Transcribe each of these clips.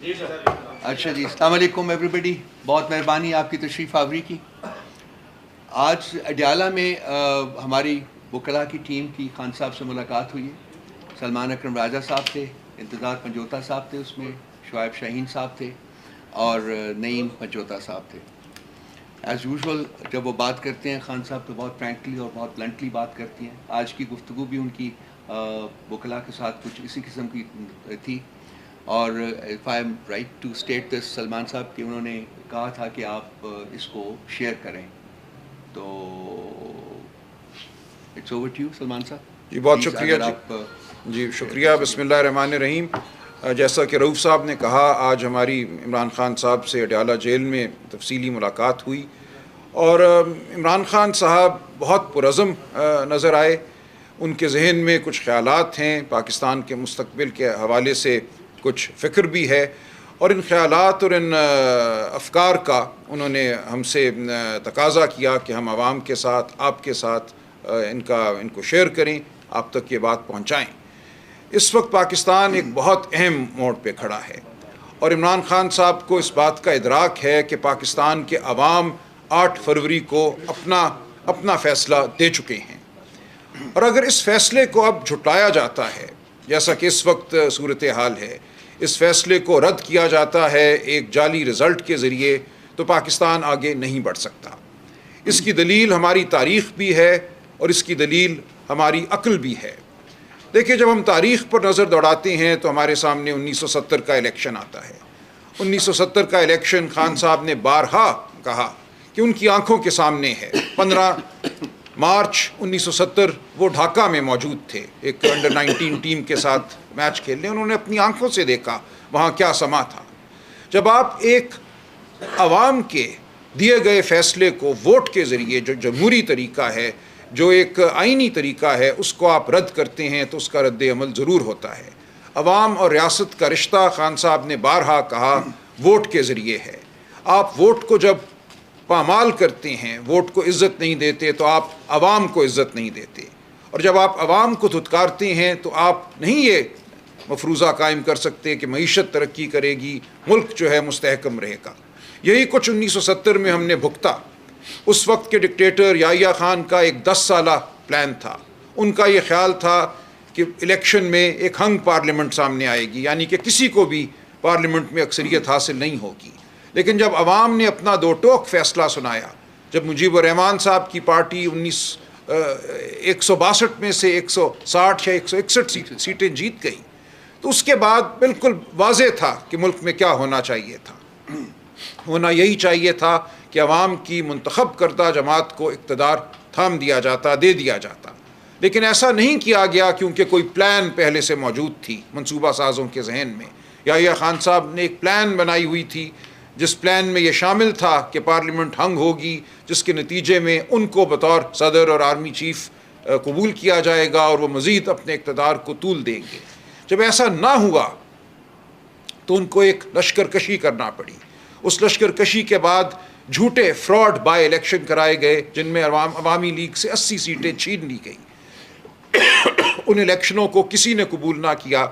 अच्छा जी, अस्सलाम वालेकुम एवरीबडी। बहुत मेहरबानी आपकी तशरीफ़ आवरी की। आज अडयाला में हमारी वकला की टीम की खान साहब से मुलाकात हुई है। सलमान अकरम राजा साहब थे, इंतज़ार पंजोता साहब थे, उसमें शुआइब शाहीन साहब थे और नईम पंजोता साहब थे। एज़ यूजुअल जब वो बात करते हैं खान साहब तो बहुत फ्रैंकली और बहुत ब्लंटली बात करती हैं। आज की गुफ्तगू भी उनकी वकला के साथ कुछ इसी किस्म की थी। और if I am right to state this, Salman साहब कि उन्होंने कहा था कि आप इसको शेयर करें, तो it's over to you Salman साहब। जी बहुत शुक्रिया जी शुक्रिया। बिस्मिल्लाहिर्रहमानिर्रहीम। जैसा कि रऊफ़ साहब ने कहा, आज हमारी इमरान ख़ान साहब से अडयाला जेल में तफसीली मुलाकात हुई और इमरान ख़ान साहब बहुत पुरज़म नज़र आए। उनके जहन में कुछ ख़यालात हैं, पाकिस्तान के मुस्तक़बिल के हवाले से कुछ फ़िक्र भी है और इन ख़यालात और इन अफ़कार का उन्होंने हमसे तकाज़ा किया कि हम आवाम के साथ, आपके साथ इनको शेयर करें, आप तक ये बात पहुँचाएँ। इस वक्त पाकिस्तान एक बहुत अहम मोड़ पे खड़ा है और इमरान ख़ान साहब को इस बात का इदराक है कि पाकिस्तान के अवाम 8 फरवरी को अपना फ़ैसला दे चुके हैं और अगर इस फ़ैसले को अब झुटलाया जाता है, जैसा कि इस वक्त सूरत हाल है, इस फ़ैसले को रद्द किया जाता है एक जाली रिज़ल्ट के ज़रिए, तो पाकिस्तान आगे नहीं बढ़ सकता। इसकी दलील हमारी तारीख़ भी है और इसकी दलील हमारी अक्ल भी है। देखिए, जब हम तारीख़ पर नज़र दौड़ाते हैं तो हमारे सामने 1970 का इलेक्शन आता है। 1970 का इलेक्शन खान साहब ने बारहा कहा कि उनकी आंखों के सामने है। 15 मार्च 1970 वो ढाका में मौजूद थे, एक अंडर 19 टीम के साथ मैच खेलने। उन्होंने अपनी आंखों से देखा वहाँ क्या समा था। जब आप एक आवाम के दिए गए फ़ैसले को वोट के ज़रिए, जो जमहूरी तरीका है, जो एक आइनी तरीका है, उसको आप रद्द करते हैं तो उसका रद्द अमल ज़रूर होता है। अवाम और रियासत का रिश्ता, खान साहब ने बारहा कहा, वोट के ज़रिए है। आप वोट को जब पामाल करते हैं, वोट को इज़्ज़त नहीं देते, तो आप अवाम को इज़्ज़त नहीं देते और जब आप अवाम को धुतकारते हैं तो आप नहीं ये मफरूज़ा कायम कर सकते कि मईशत तरक्की करेगी, मुल्क जो है मुस्तहकम रहेगा। यही कुछ 1970 में हमने भुगता। उस वक्त के डिक्टेटर याहिया खान का एक 10 साला प्लान था। उनका ये ख्याल था कि इलेक्शन में एक हंग पार्लियामेंट सामने आएगी, यानी कि किसी को भी पार्लियामेंट में अक्सरियत हासिल नहीं होगी। लेकिन जब आवाम ने अपना दो टोक फ़ैसला सुनाया, जब मुजीबुर रहमान साहब की पार्टी 162 में से 160 या 161 सीटें जीत गई, तो उसके बाद बिल्कुल वाज़ेह था कि मुल्क में क्या होना चाहिए था। होना यही चाहिए था कि अवाम की मुंतखब करदा जमात को इक़्तिदार थाम दिया जाता, दे दिया जाता। लेकिन ऐसा नहीं किया गया क्योंकि कोई प्लान पहले से मौजूद थी मनसूबा साज़ों के जहन में। याहिया खान साहब ने एक प्लान बनाई हुई थी, जिस प्लान में ये शामिल था कि पार्लियामेंट हंग होगी, जिसके नतीजे में उनको बतौर सदर और आर्मी चीफ कबूल किया जाएगा और वो मज़ीद अपने इक़्तिदार को तूल देंगे। जब ऐसा ना हुआ तो उनको एक लश्कर कशी करना पड़ी। उस लश्कर कशी के बाद झूठे फ्रॉड बाय इलेक्शन कराए गए, जिनमें अवामी लीग से 80 सीटें छीन ली गई। उन इलेक्शनों को किसी ने कबूल ना किया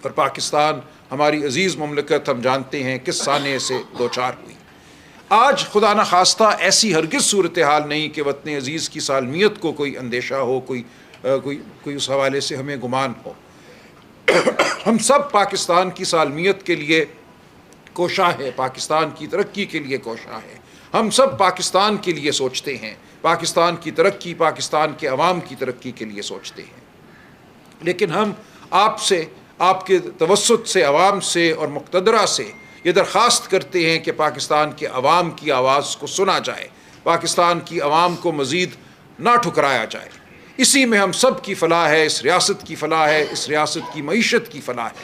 और पाकिस्तान, हमारी अजीज़ मुमलिकत, हम जानते हैं किस साने से दो चार हुई। आज खुदा न खास्ता ऐसी हरगिज़ सूरत हाल नहीं कि वतन अजीज़ की सालमियत को कोई अंदेशा हो, कोई उस हवाले से हमें गुमान हो। हम सब पाकिस्तान की सालमियत के लिए कोशा है, पाकिस्तान की तरक्की के लिए कोशा है। हम सब पाकिस्तान के लिए सोचते हैं, पाकिस्तान की तरक्की, पाकिस्तान के अवाम की तरक्की के लिए सोचते हैं। लेकिन हम आपसे, आपके तवस्सुत से, अवाम से और मुक़्तदरा से ये दरख्वास्त करते हैं कि पाकिस्तान के अवाम की आवाज़ को सुना जाए, पाकिस्तान की अवाम को मज़ीद ना ठुकराया जाए। इसी में हम सब की फ़लाह है, इस रियासत की फ़लाह है, इस रियासत की मईशत की फ़लाह है।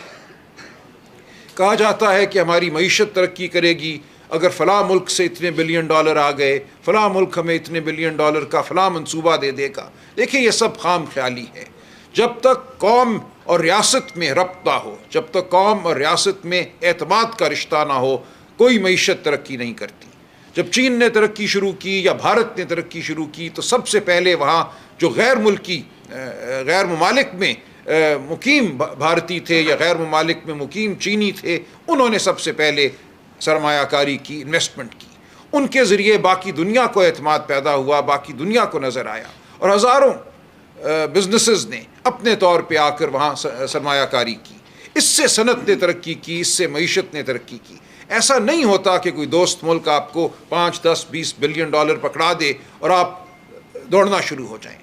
कहा जाता है कि हमारी मईशत तरक्की करेगी अगर फ़लाँ मुल्क से इतने बिलियन डॉलर आ गए, फ़लाँ मुल्क हमें इतने बिलियन डॉलर का फ़लाँ मंसूबा दे देगा। देखिए, ये सब खाम ख्याली है। जब तक कौम और रियासत में रब्त ना हो, जब तक कौम और रियासत में एतमाद का रिश्ता ना हो, कोई मईशत तरक्की नहीं करती। जब चीन ने तरक्की शुरू की या भारत ने तरक्की शुरू की, तो सबसे पहले वहाँ जो गैर मुल्की, गैर ममालिक में मुकीम भारतीय थे या गैर ममालिक में मुकीम चीनी थे, उन्होंने सबसे पहले सरमायाकारी की, इन्वेस्टमेंट की। उनके ज़रिए बाकी दुनिया को एतमाद पैदा हुआ, बाकी दुनिया को नज़र आया और हज़ारों बिजनेसेस ने अपने तौर पे आकर वहाँ सरमायाकारी की। इससे सनत ने तरक्की की, इससे मईशत ने तरक्की की। ऐसा नहीं होता कि कोई दोस्त मुल्क आपको 5, 10, 20 बिलियन डॉलर पकड़ा दे और आप दौड़ना शुरू हो जाएं।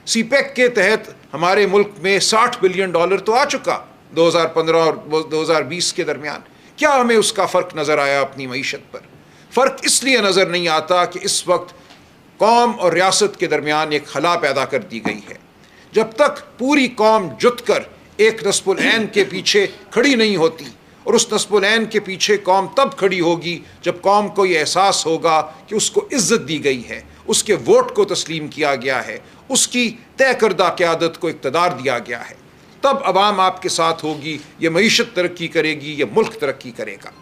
सीपेक के तहत हमारे मुल्क में 60 बिलियन डॉलर तो आ चुका 2015 और 2020 के दरमियान। क्या हमें उसका फ़र्क नज़र आया अपनी मईशत पर? फ़र्क इसलिए नज़र नहीं आता कि इस वक्त कौम और रियासत के दरमियान एक खला पैदा कर दी गई है। जब तक पूरी कौम जुट कर एक नस्बुल ऐन के पीछे खड़ी नहीं होती, और उस नस्बुल ऐन के पीछे कौम तब खड़ी होगी जब कौम को ये एहसास होगा कि उसको इज़्ज़त दी गई है, उसके वोट को तस्लीम किया गया है, उसकी तय करदा क़यादत को इक़्तिदार दिया गया है, तब अवाम आपके साथ होगी, ये मईशत तरक्की करेगी, ये मुल्क तरक्की करेगा।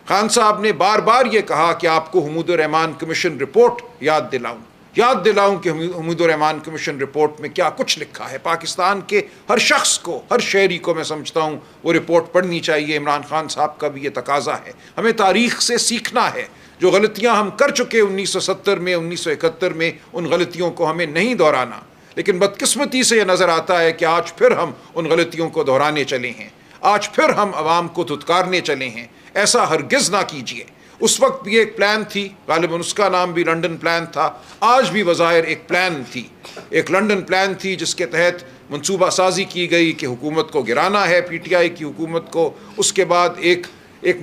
खान साहब ने बार बार ये कहा कि आपको हमीदुर रहमान कमीशन रिपोर्ट याद दिलाऊं कि हमीदुर रहमान कमीशन रिपोर्ट में क्या कुछ लिखा है। पाकिस्तान के हर शख्स को, हर शहरी को मैं समझता हूँ वो रिपोर्ट पढ़नी चाहिए। इमरान खान साहब का भी ये तकाजा है। हमें तारीख़ से सीखना है। जो गलतियाँ हम कर चुके 1970 में, 1971 में, उन गलतियों को हमें नहीं दोहराना। लेकिन बदकिस्मती से यह नज़र आता है कि आज फिर हम उन गलतियों को दोहराने चले हैं, आज फिर हम आवाम को धुतकारने चले हैं। ऐसा हरगिज़ ना कीजिए। उस वक्त भी एक प्लान थी, गालिबन उसका नाम भी लंदन प्लान था। आज भी वज़ाहिर एक प्लान थी, एक लंदन प्लान थी, जिसके तहत मनसूबा साजी की गई कि हुकूमत को गिराना है, PTI की हुकूमत को, उसके बाद एक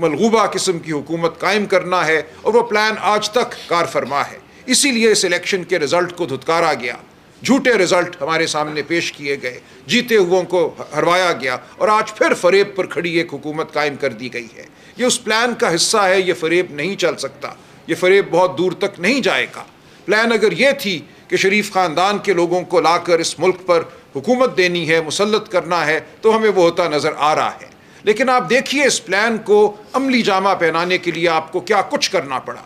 मलगूबा किस्म की हुकूमत कायम करना है। और वह प्लान आज तक कार फरमा है। इसीलिए इस इलेक्शन के रिज़ल्ट को धुतकारा गया, झूठे रिज़ल्ट हमारे सामने पेश किए गए, जीते हुओं को हरवाया गया और आज फिर फ़रेब पर खड़ी एक हुकूमत कायम कर दी गई है। ये उस प्लान का हिस्सा है। ये फ़रेब नहीं चल सकता, ये फ़रेब बहुत दूर तक नहीं जाएगा। प्लान अगर ये थी कि शरीफ ख़ानदान के लोगों को लाकर इस मुल्क पर हुकूमत देनी है, मुसल्लत करना है, तो हमें वो होता नज़र आ रहा है। लेकिन आप देखिए इस प्लान को अमली जामा पहनाने के लिए आपको क्या कुछ करना पड़ा।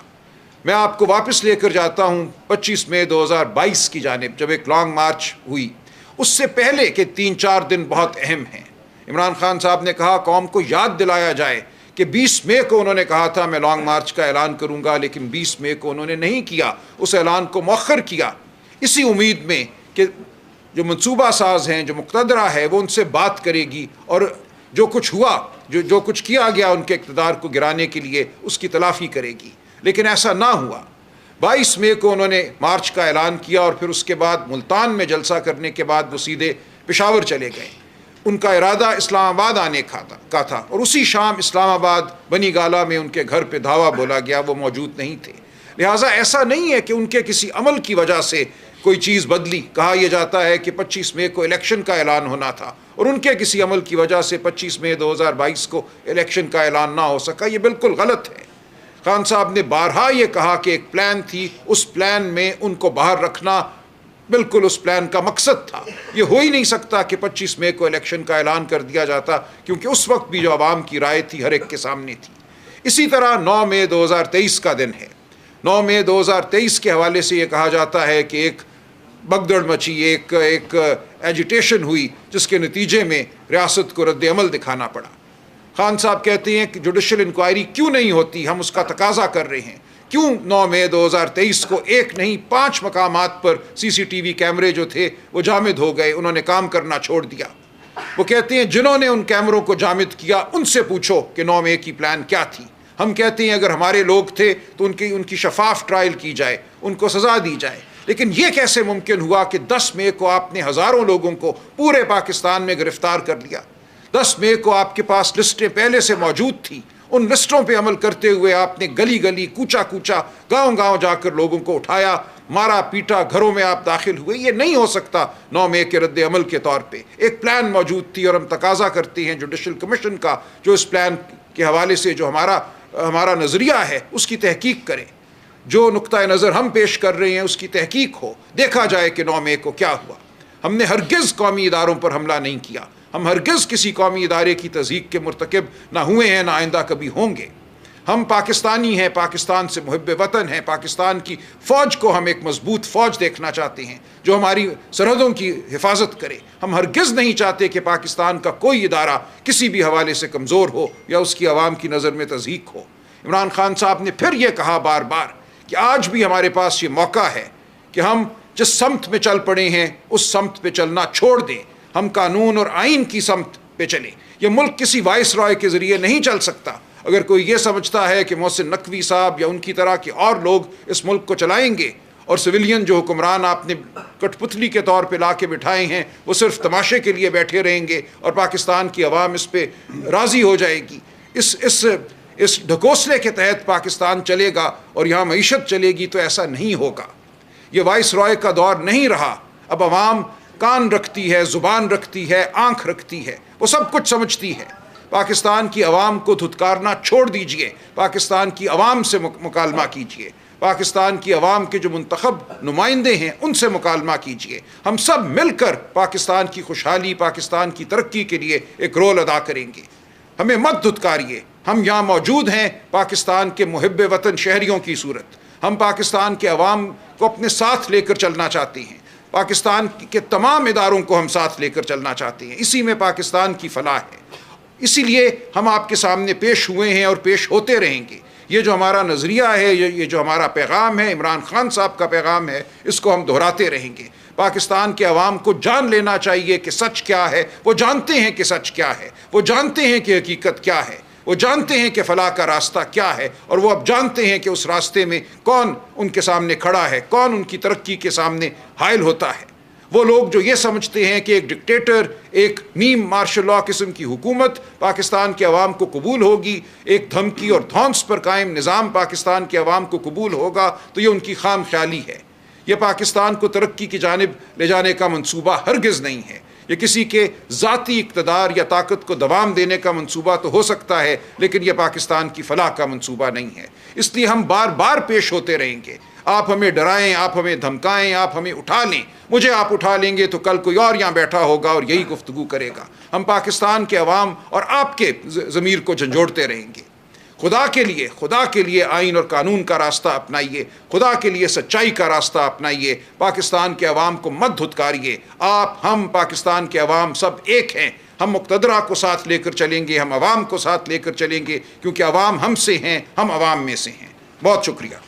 मैं आपको वापस लेकर जाता हूँ 25 मई 2022 की जानिब, जब एक लॉन्ग मार्च हुई। उससे पहले के 3-4 दिन बहुत अहम हैं। इमरान खान साहब ने कहा कौम को याद दिलाया जाए कि 20 मई को उन्होंने कहा था मैं लॉन्ग मार्च का ऐलान करूँगा, लेकिन 20 मई को उन्होंने नहीं किया, उस ऐलान को मौखर किया, इसी उम्मीद में कि जो मनसूबा साज हैं, जो मुक़तदरा है, वो उनसे बात करेगी और जो कुछ हुआ, जो कुछ किया गया उनके इक़्तिदार को गिराने के लिए, उसकी तलाफ़ी करेगी। लेकिन ऐसा ना हुआ। 22 मई को उन्होंने मार्च का ऐलान किया और फिर उसके बाद मुल्तान में जलसा करने के बाद वो सीधे पेशावर चले गए। उनका इरादा इस्लामाबाद आने का था और उसी शाम इस्लामाबाद बनी गाला में उनके घर पे धावा बोला गया, वो मौजूद नहीं थे। लिहाजा ऐसा नहीं है कि उनके किसी अमल की वजह से कोई चीज़ बदली। कहा यह जाता है कि 25 मई को इलेक्शन का ऐलान होना था और उनके किसी अमल की वजह से 25 मई 2022 को इलेक्शन का ऐलान ना हो सका। ये बिल्कुल गलत है। खान साहब ने बारहा ये कहा कि एक प्लान थी, उस प्लान में उनको बाहर रखना बिल्कुल उस प्लान का मकसद था। ये हो ही नहीं सकता कि 25 मई को इलेक्शन का ऐलान कर दिया जाता, क्योंकि उस वक्त भी जो आवाम की राय थी हर एक के सामने थी। इसी तरह 9 मई 2023 का दिन है। 9 मई 2023 के हवाले से ये कहा जाता है कि एक भगदड़ मची, एक एजिटेशन हुई, जिसके नतीजे में रियासत को रद्द अमल दिखाना पड़ा। खान साहब कहते हैं कि जुडिशल इंक्वायरी क्यों नहीं होती, हम उसका तकाजा कर रहे हैं। क्यों 9 मई 2023 को एक नहीं 5 मकामात पर CCTV कैमरे जो थे वो जामिद हो गए, उन्होंने काम करना छोड़ दिया। वो कहते हैं जिन्होंने उन कैमरों को जामिद किया उनसे पूछो कि 9 मई की प्लान क्या थी। हम कहते हैं अगर हमारे लोग थे तो उनकी शफाफ ट्रायल की जाए, उनको सज़ा दी जाए। लेकिन ये कैसे मुमकिन हुआ कि 10 मई को आपने हज़ारों लोगों को पूरे पाकिस्तान में गिरफ्तार कर लिया। 10 मई को आपके पास लिस्टें पहले से मौजूद थी। उन लिस्टों पे अमल करते हुए आपने गली गली, कूचा कूचा, गांव गांव जाकर लोगों को उठाया, मारा पीटा, घरों में आप दाखिल हुए। ये नहीं हो सकता 9 मई के रद्द अमल के तौर पे। एक प्लान मौजूद थी और हम तकाजा करते हैं जुडिशल कमीशन का, जो इस प्लान के हवाले से जो हमारा नज़रिया है उसकी तहकीक करे। जो नुक्ता नज़र हम पेश कर रहे हैं उसकी तहकीक हो, देखा जाए कि 9 मई को क्या हुआ। हमने हरगिज़ कौमी इदारों पर हमला नहीं किया। हम हरगिज़ किसी कौमी इदारे की तज़हीक के मुर्तकिब ना हुए हैं, ना आइंदा कभी होंगे। हम पाकिस्तानी हैं, पाकिस्तान से मुहिब वतन हैं, पाकिस्तान की फ़ौज को हम एक मजबूत फ़ौज देखना चाहते हैं जो हमारी सरहदों की हिफाजत करे। हम हरगिज़ नहीं चाहते कि पाकिस्तान का कोई इदारा किसी भी हवाले से कमज़ोर हो या उसकी आवाम की नज़र में तज़हीक हो। इमरान खान साहब ने फिर ये कहा बार बार कि आज भी हमारे पास ये मौका है कि हम जिस समत में चल पड़े हैं उस समत पे चलना छोड़ दें, हम कानून और आइन की समत पे चलें। यह मुल्क किसी वाइस रॉय के ज़रिए नहीं चल सकता। अगर कोई ये समझता है कि मोहसिन नकवी साहब या उनकी तरह के और लोग इस मुल्क को चलाएंगे और सिविलियन जो हुक्मरान आपने कठपुतली के तौर पे ला के बिठाए हैं वो सिर्फ तमाशे के लिए बैठे रहेंगे और पाकिस्तान की आवाम इस पे राज़ी हो जाएगी, इस ढकोसले के तहत पाकिस्तान चलेगा और यहाँ मईशत चलेगी, तो ऐसा नहीं होगा। ये वाइस रॉय का दौर नहीं रहा। अब आवाम कान रखती है, ज़ुबान रखती है, आँख रखती है, वो सब कुछ समझती है। पाकिस्तान की आवाम को धुतकारना छोड़ दीजिए, पाकिस्तान की आवाम से मुकालमा कीजिए, पाकिस्तान की आवाम के जो मुंतखब नुमाइंदे हैं उनसे मुकालमा कीजिए। हम सब मिलकर पाकिस्तान की खुशहाली, पाकिस्तान की तरक्की के लिए एक रोल अदा करेंगे। हमें मत धुतकारिए। हम यहाँ मौजूद हैं पाकिस्तान के मुहिब वतन शहरियों की सूरत। हम पाकिस्तान के अवाम को अपने साथ लेकर चलना चाहते हैं, पाकिस्तान के तमाम इदारों को हम साथ लेकर चलना चाहते हैं। इसी में पाकिस्तान की फलाह है। इसीलिए हम आपके सामने पेश हुए हैं और पेश होते रहेंगे। ये जो हमारा नज़रिया है, ये जो हमारा पैगाम है, इमरान खान साहब का पैगाम है, इसको हम दोहराते रहेंगे। पाकिस्तान के अवाम को जान लेना चाहिए कि सच क्या है। वो जानते हैं कि सच क्या है, वो जानते हैं कि हकीकत क्या है, वो जानते हैं कि फलाह का रास्ता क्या है, और वो अब जानते हैं कि उस रास्ते में कौन उनके सामने खड़ा है, कौन उनकी तरक्की के सामने हायल होता है। वो लोग जो ये समझते हैं कि एक डिक्टेटर, एक नीम मार्शल लॉ किस्म की हुकूमत पाकिस्तान के अवाम को कबूल होगी, एक धमकी और धौंस पर कायम निज़ाम पाकिस्तान के अवाम को कबूल होगा, तो ये उनकी खाम ख्याली है। ये पाकिस्तान को तरक्की की जानिब ले जाने का मंसूबा हरगिज़ नहीं है। ये किसी के ज़ाती इक़्तिदार या ताकत को दवाम देने का मंसूबा तो हो सकता है, लेकिन यह पाकिस्तान की फलाह का मंसूबा नहीं है। इसलिए हम बार बार पेश होते रहेंगे। आप हमें डराएं, आप हमें धमकाएं, आप हमें उठा लें। मुझे आप उठा लेंगे तो कल कोई और यहाँ बैठा होगा और यही गुफ्तगू करेगा। हम पाकिस्तान के अवाम और आपके ज़मीर को झंझोड़ते रहेंगे। खुदा के लिए आइन और कानून का रास्ता अपनाइए, खुदा के लिए सच्चाई का रास्ता अपनाइए। पाकिस्तान के अवाम को मत धुतकारिए। आप, हम, पाकिस्तान के अवाम सब एक हैं। हम मुक़्तदरा को साथ लेकर चलेंगे, हम अवाम को साथ लेकर चलेंगे, क्योंकि अवाम हमसे हैं, हम अवाम में से हैं। बहुत शुक्रिया।